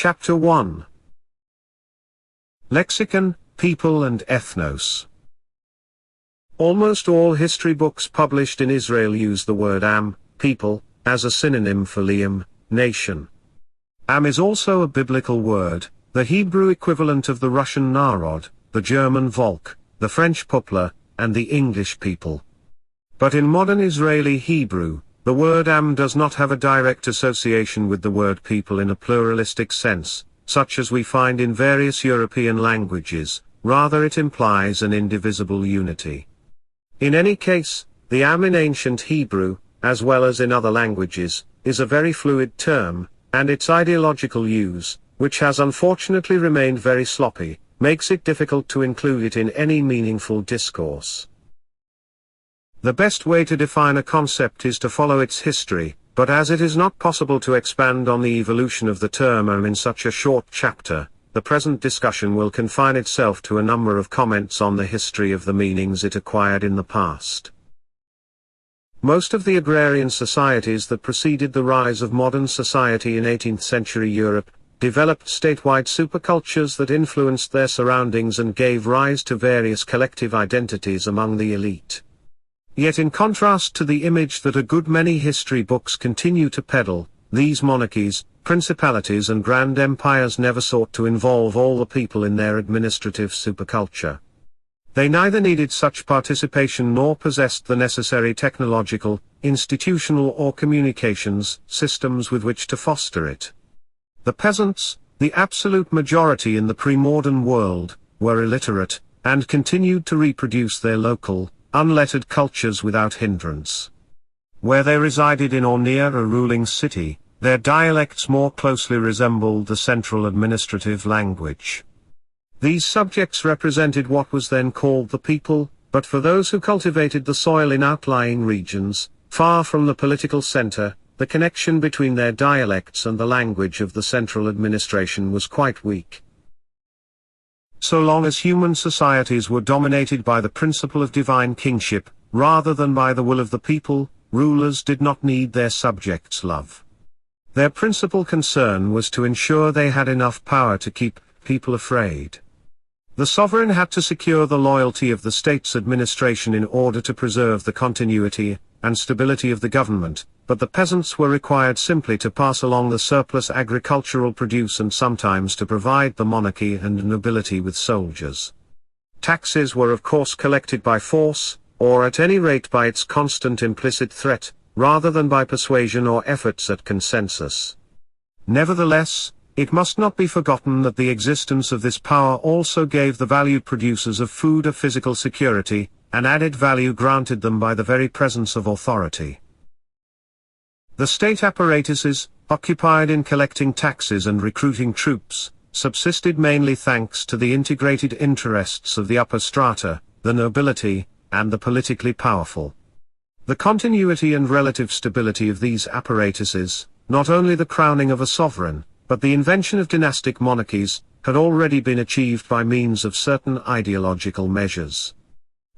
Chapter 1. Lexicon, People and Ethnos. Almost all history books published in Israel use the word am, people, as a synonym for liam, nation. Am is also a biblical word, the Hebrew equivalent of the Russian narod, the German Volk, the French peuple, and the English people. But in modern Israeli Hebrew, the word am does not have a direct association with the word people in a pluralistic sense, such as we find in various European languages, rather it implies an indivisible unity. In any case, the am in ancient Hebrew, as well as in other languages, is a very fluid term, and its ideological use, which has unfortunately remained very sloppy, makes it difficult to include it in any meaningful discourse. The best way to define a concept is to follow its history, but as it is not possible to expand on the evolution of the term am in such a short chapter, the present discussion will confine itself to a number of comments on the history of the meanings it acquired in the past. Most of the agrarian societies that preceded the rise of modern society in 18th century Europe, developed statewide supercultures that influenced their surroundings and gave rise to various collective identities among the elite. Yet in contrast to the image that a good many history books continue to peddle, these monarchies, principalities and grand empires never sought to involve all the people in their administrative superculture. They neither needed such participation nor possessed the necessary technological, institutional or communications systems with which to foster it. The peasants, the absolute majority in the pre-modern world, were illiterate, and continued to reproduce their local, unlettered cultures without hindrance. Where they resided in or near a ruling city, their dialects more closely resembled the central administrative language. These subjects represented what was then called the people, but for those who cultivated the soil in outlying regions, far from the political center, the connection between their dialects and the language of the central administration was quite weak. So long as human societies were dominated by the principle of divine kingship, rather than by the will of the people, rulers did not need their subjects' love. Their principal concern was to ensure they had enough power to keep people afraid. The sovereign had to secure the loyalty of the state's administration in order to preserve the continuity and stability of the government, but the peasants were required simply to pass along the surplus agricultural produce and sometimes to provide the monarchy and nobility with soldiers. Taxes were of course collected by force, or at any rate by its constant implicit threat, rather than by persuasion or efforts at consensus. Nevertheless, it must not be forgotten that the existence of this power also gave the valued producers of food a physical security, an added value granted them by the very presence of authority. The state apparatuses, occupied in collecting taxes and recruiting troops, subsisted mainly thanks to the integrated interests of the upper strata, the nobility, and the politically powerful. The continuity and relative stability of these apparatuses, not only the crowning of a sovereign, but the invention of dynastic monarchies, had already been achieved by means of certain ideological measures.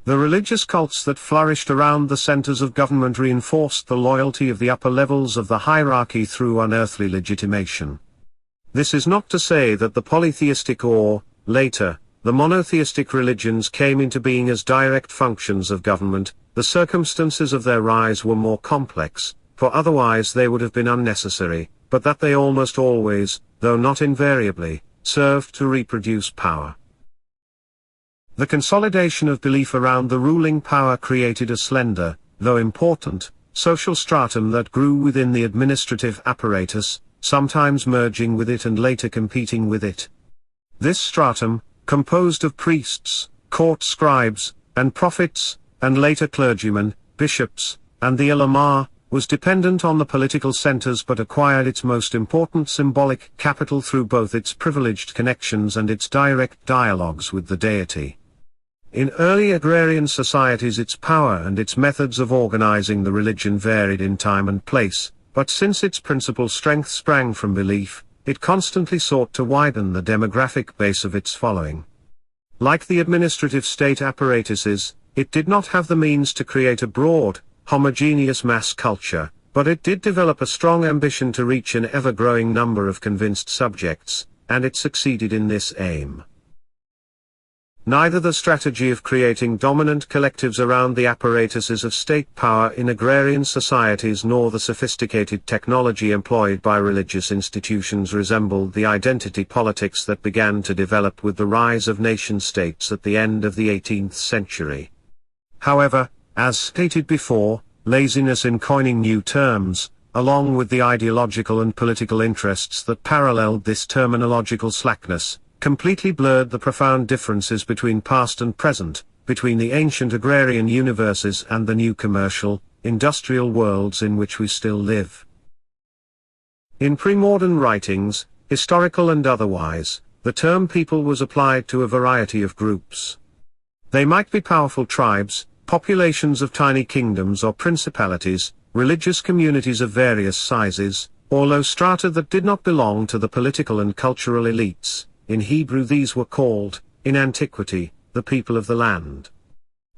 The religious cults that flourished around the centers of government reinforced the loyalty of the upper levels of the hierarchy through unearthly legitimation. This is not to say that the polytheistic or, later, the monotheistic religions came into being as direct functions of government. The circumstances of their rise were more complex, for otherwise they would have been unnecessary, but that they almost always, though not invariably, served to reproduce power. The consolidation of belief around the ruling power created a slender, though important, social stratum that grew within the administrative apparatus, sometimes merging with it and later competing with it. This stratum, composed of priests, court scribes, and prophets, and later clergymen, bishops, and the ulama, was dependent on the political centers but acquired its most important symbolic capital through both its privileged connections and its direct dialogues with the deity. In early agrarian societies its power and its methods of organizing the religion varied in time and place, but since its principal strength sprang from belief, it constantly sought to widen the demographic base of its following. Like the administrative state apparatuses, it did not have the means to create a broad, homogeneous mass culture, But it did develop a strong ambition to reach an ever-growing number of convinced subjects, and it succeeded in this aim. Neither the strategy of creating dominant collectives around the apparatuses of state power in agrarian societies nor the sophisticated technology employed by religious institutions resembled the identity politics that began to develop with the rise of nation-states at the end of the 18th century. However, as stated before, laziness in coining new terms, along with the ideological and political interests that paralleled this terminological slackness, completely blurred the profound differences between past and present, between the ancient agrarian universes and the new commercial, industrial worlds in which we still live. In pre-modern writings, historical and otherwise, the term people was applied to a variety of groups. They might be powerful tribes, populations of tiny kingdoms or principalities, religious communities of various sizes, or low strata that did not belong to the political and cultural elites. In Hebrew these were called, in antiquity, the people of the land.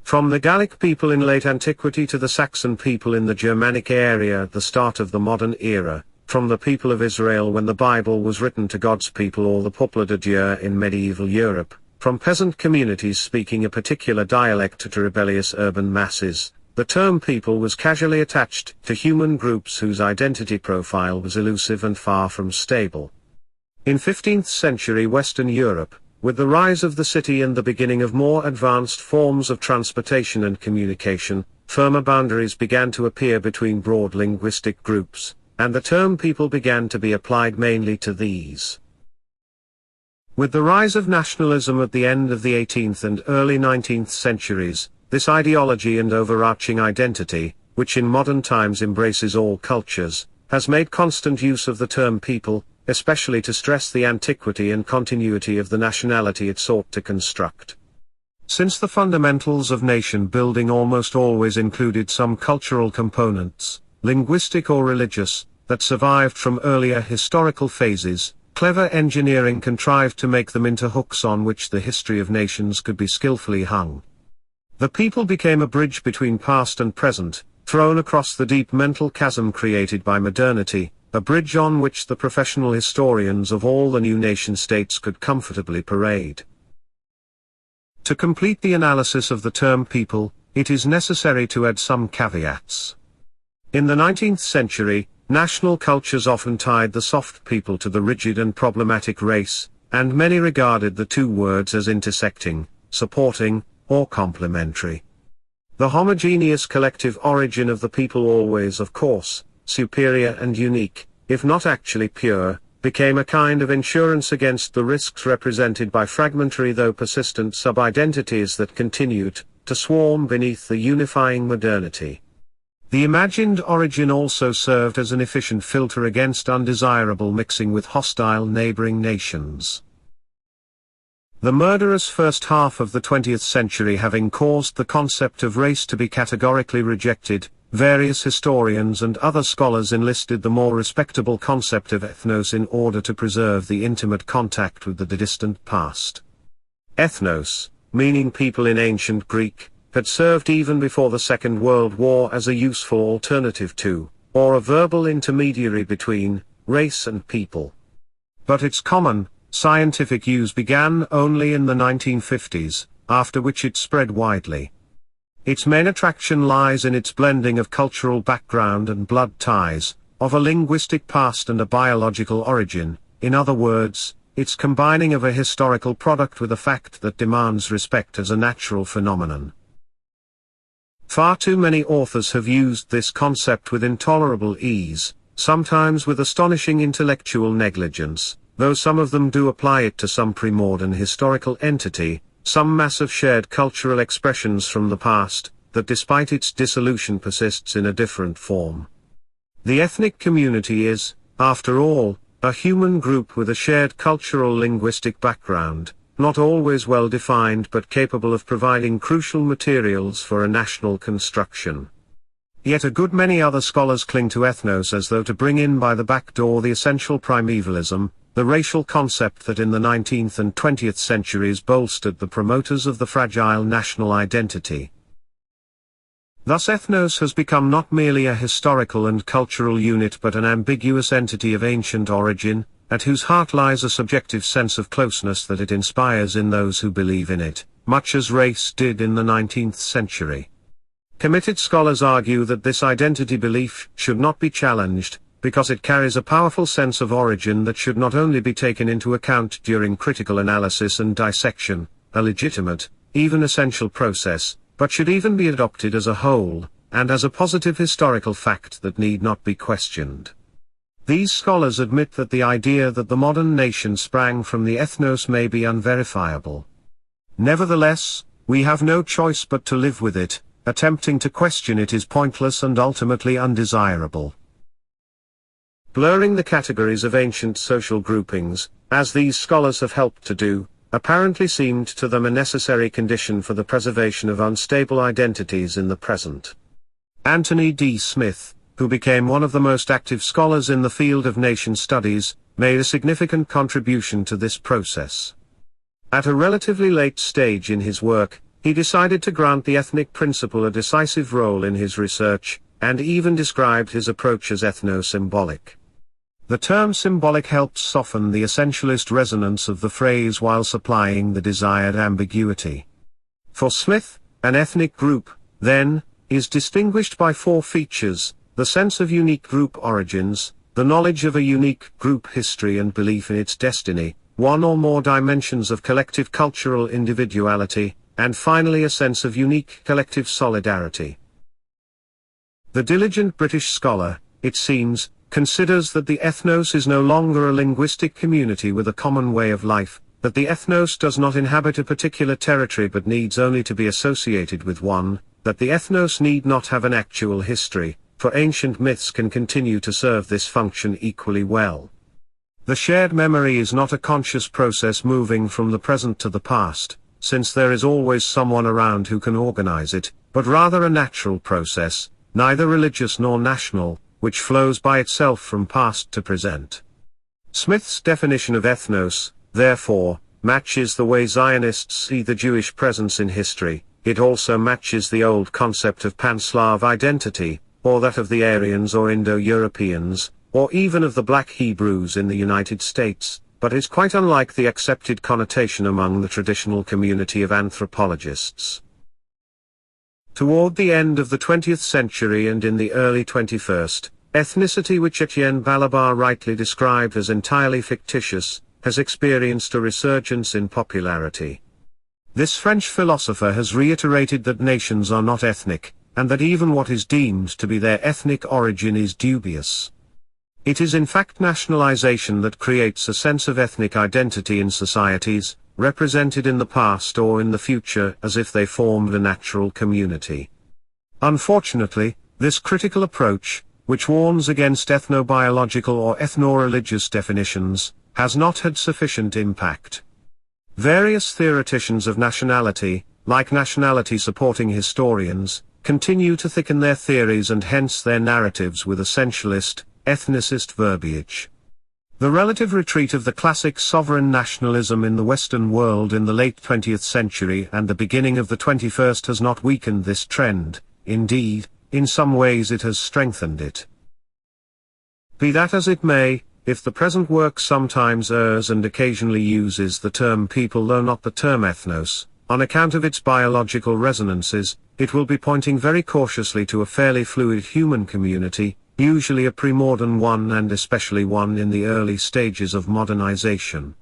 From the Gallic people in late antiquity to the Saxon people in the Germanic area at the start of the modern era, from the people of Israel when the Bible was written to God's people or the peuple de Dieu in medieval Europe, from peasant communities speaking a particular dialect to rebellious urban masses, the term people was casually attached to human groups whose identity profile was elusive and far from stable. In 15th century Western Europe, with the rise of the city and the beginning of more advanced forms of transportation and communication, firmer boundaries began to appear between broad linguistic groups, and the term people began to be applied mainly to these. With the rise of nationalism at the end of the 18th and early 19th centuries, this ideology and overarching identity, which in modern times embraces all cultures, has made constant use of the term people, especially to stress the antiquity and continuity of the nationality it sought to construct. Since the fundamentals of nation building almost always included some cultural components, linguistic or religious, that survived from earlier historical phases, clever engineering contrived to make them into hooks on which the history of nations could be skillfully hung. The people became a bridge between past and present, thrown across the deep mental chasm created by modernity, a bridge on which the professional historians of all the new nation-states could comfortably parade. To complete the analysis of the term people, it is necessary to add some caveats. In the 19th century, national cultures often tied the soft people to the rigid and problematic race, and many regarded the two words as intersecting, supporting, or complementary. The homogeneous collective origin of the people always, of course, superior and unique, if not actually pure, became a kind of insurance against the risks represented by fragmentary though persistent sub-identities that continued to swarm beneath the unifying modernity. The imagined origin also served as an efficient filter against undesirable mixing with hostile neighboring nations. The murderous first half of the 20th century having caused the concept of race to be categorically rejected, various historians and other scholars enlisted the more respectable concept of ethnos in order to preserve the intimate contact with the distant past. Ethnos, meaning people in ancient Greek, had served even before the Second World War as a useful alternative to, or a verbal intermediary between, race and people. But its common, scientific use began only in the 1950s, after which it spread widely. Its main attraction lies in its blending of cultural background and blood ties, of a linguistic past and a biological origin, in other words, its combining of a historical product with a fact that demands respect as a natural phenomenon. Far too many authors have used this concept with intolerable ease, sometimes with astonishing intellectual negligence, though some of them do apply it to some pre-modern historical entity, some mass of shared cultural expressions from the past, that despite its dissolution persists in a different form. The ethnic community is, after all, a human group with a shared cultural linguistic background, not always well defined but capable of providing crucial materials for a national construction. Yet a good many other scholars cling to ethnos as though to bring in by the back door the essential primevalism, the racial concept that in the 19th and 20th centuries bolstered the promoters of the fragile national identity. Thus ethnos has become not merely a historical and cultural unit but an ambiguous entity of ancient origin, at whose heart lies a subjective sense of closeness that it inspires in those who believe in it, much as race did in the 19th century. Committed scholars argue that this identity belief should not be challenged, because it carries a powerful sense of origin that should not only be taken into account during critical analysis and dissection, a legitimate, even essential process, but should even be adopted as a whole, and as a positive historical fact that need not be questioned. These scholars admit that the idea that the modern nation sprang from the ethnos may be unverifiable. Nevertheless, we have no choice but to live with it. Attempting to question it is pointless and ultimately undesirable. Blurring the categories of ancient social groupings, as these scholars have helped to do, apparently seemed to them a necessary condition for the preservation of unstable identities in the present. Anthony D. Smith, who became one of the most active scholars in the field of nation studies, made a significant contribution to this process. At a relatively late stage in his work, he decided to grant the ethnic principle a decisive role in his research, and even described his approach as ethno-symbolic. The term symbolic helps soften the essentialist resonance of the phrase while supplying the desired ambiguity. For Smith, an ethnic group, then, is distinguished by four features: the sense of unique group origins, the knowledge of a unique group history and belief in its destiny, one or more dimensions of collective cultural individuality, and finally a sense of unique collective solidarity. The diligent British scholar, it seems, considers that the ethnos is no longer a linguistic community with a common way of life, that the ethnos does not inhabit a particular territory but needs only to be associated with one, that the ethnos need not have an actual history, for ancient myths can continue to serve this function equally well. The shared memory is not a conscious process moving from the present to the past, since there is always someone around who can organize it, but rather a natural process, neither religious nor national, which flows by itself from past to present. Smith's definition of ethnos, therefore, matches the way Zionists see the Jewish presence in history. It also matches the old concept of Pan-Slav identity, or that of the Aryans or Indo-Europeans, or even of the Black Hebrews in the United States, but is quite unlike the accepted connotation among the traditional community of anthropologists. Toward the end of the 20th century and in the early 21st, ethnicity, which Etienne Balibar rightly described as entirely fictitious, has experienced a resurgence in popularity. This French philosopher has reiterated that nations are not ethnic, and that even what is deemed to be their ethnic origin is dubious. It is in fact nationalization that creates a sense of ethnic identity in societies, represented in the past or in the future as if they formed a natural community. Unfortunately, this critical approach, which warns against ethnobiological or ethno-religious definitions, has not had sufficient impact. Various theoreticians of nationality, like nationality supporting historians, continue to thicken their theories and hence their narratives with essentialist, ethnicist verbiage. The relative retreat of the classic sovereign nationalism in the Western world in the late 20th century and the beginning of the 21st has not weakened this trend, indeed, in some ways it has strengthened it. Be that as it may, if the present work sometimes errs and occasionally uses the term people though not the term ethnos, on account of its biological resonances, it will be pointing very cautiously to a fairly fluid human community, usually a pre-modern one and especially one in the early stages of modernization.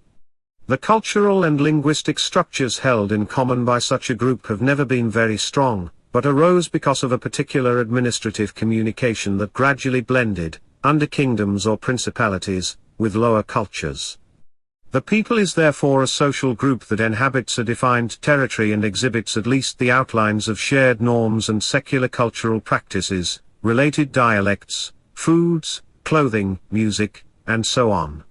The cultural and linguistic structures held in common by such a group have never been very strong, but arose because of a particular administrative communication that gradually blended, under kingdoms or principalities, with lower cultures. The people is therefore a social group that inhabits a defined territory and exhibits at least the outlines of shared norms and secular cultural practices, related dialects, foods, clothing, music, and so on.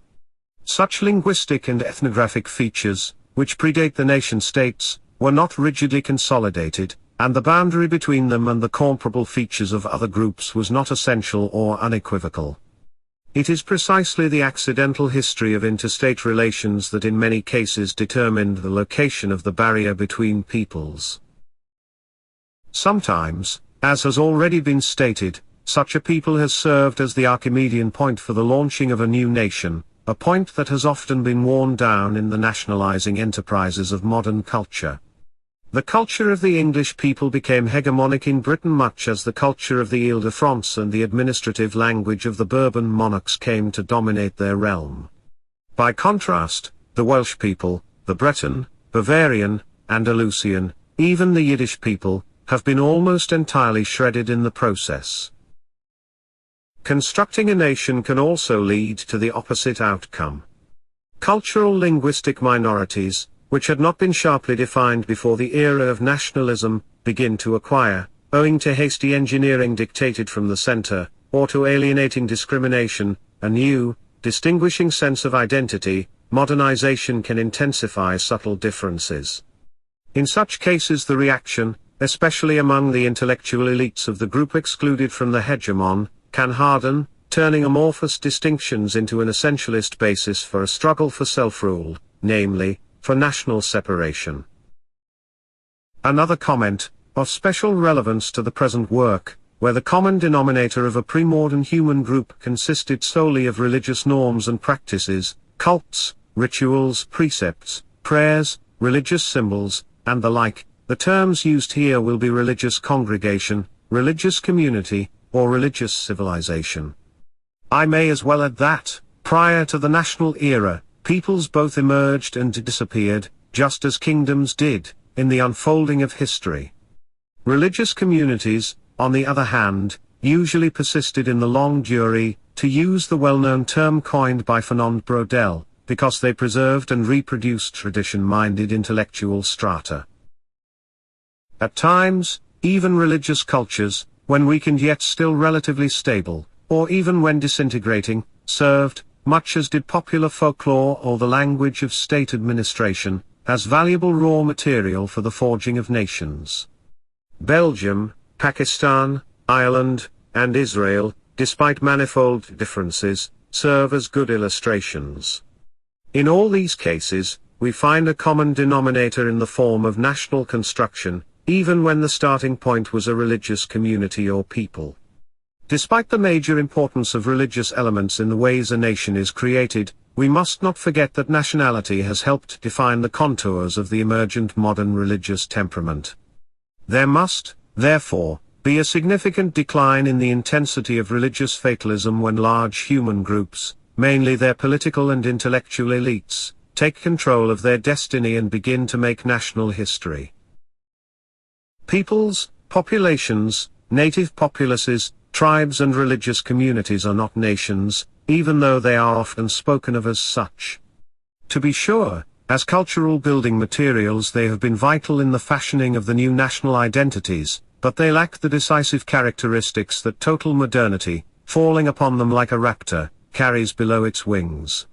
Such linguistic and ethnographic features, which predate the nation-states, were not rigidly consolidated, and the boundary between them and the comparable features of other groups was not essential or unequivocal. It is precisely the accidental history of interstate relations that in many cases determined the location of the barrier between peoples. Sometimes, as has already been stated, such a people has served as the Archimedean point for the launching of a new nation, a point that has often been worn down in the nationalizing enterprises of modern culture. The culture of the English people became hegemonic in Britain much as the culture of the Ile-de-France and the administrative language of the Bourbon monarchs came to dominate their realm. By contrast, the Welsh people, the Breton, Bavarian, Andalusian, even the Yiddish people, have been almost entirely shredded in the process. Constructing a nation can also lead to the opposite outcome. Cultural linguistic minorities, which had not been sharply defined before the era of nationalism, begin to acquire, owing to hasty engineering dictated from the center, or to alienating discrimination, a new, distinguishing sense of identity. Modernization can intensify subtle differences. In such cases the reaction, especially among the intellectual elites of the group excluded from the hegemon, can harden, turning amorphous distinctions into an essentialist basis for a struggle for self-rule, namely, for national separation. Another comment, of special relevance to the present work, where the common denominator of a pre-modern human group consisted solely of religious norms and practices, cults, rituals, precepts, prayers, religious symbols, and the like. The terms used here will be religious congregation, religious community, or religious civilization. I may as well add that, prior to the national era, peoples both emerged and disappeared, just as kingdoms did, in the unfolding of history. Religious communities, on the other hand, usually persisted in the longue durée, to use the well-known term coined by Fernand Braudel, because they preserved and reproduced tradition-minded intellectual strata. At times, even religious cultures, when weakened yet still relatively stable, or even when disintegrating, served, much as did popular folklore or the language of state administration, as valuable raw material for the forging of nations. Belgium, Pakistan, Ireland, and Israel, despite manifold differences, serve as good illustrations. In all these cases, we find a common denominator in the form of national construction, even when the starting point was a religious community or people. Despite the major importance of religious elements in the ways a nation is created, we must not forget that nationality has helped define the contours of the emergent modern religious temperament. There must, therefore, be a significant decline in the intensity of religious fatalism when large human groups, mainly their political and intellectual elites, take control of their destiny and begin to make national history. Peoples, populations, native populaces, tribes and religious communities are not nations, even though they are often spoken of as such. To be sure, as cultural building materials they have been vital in the fashioning of the new national identities, but they lack the decisive characteristics that total modernity, falling upon them like a raptor, carries below its wings.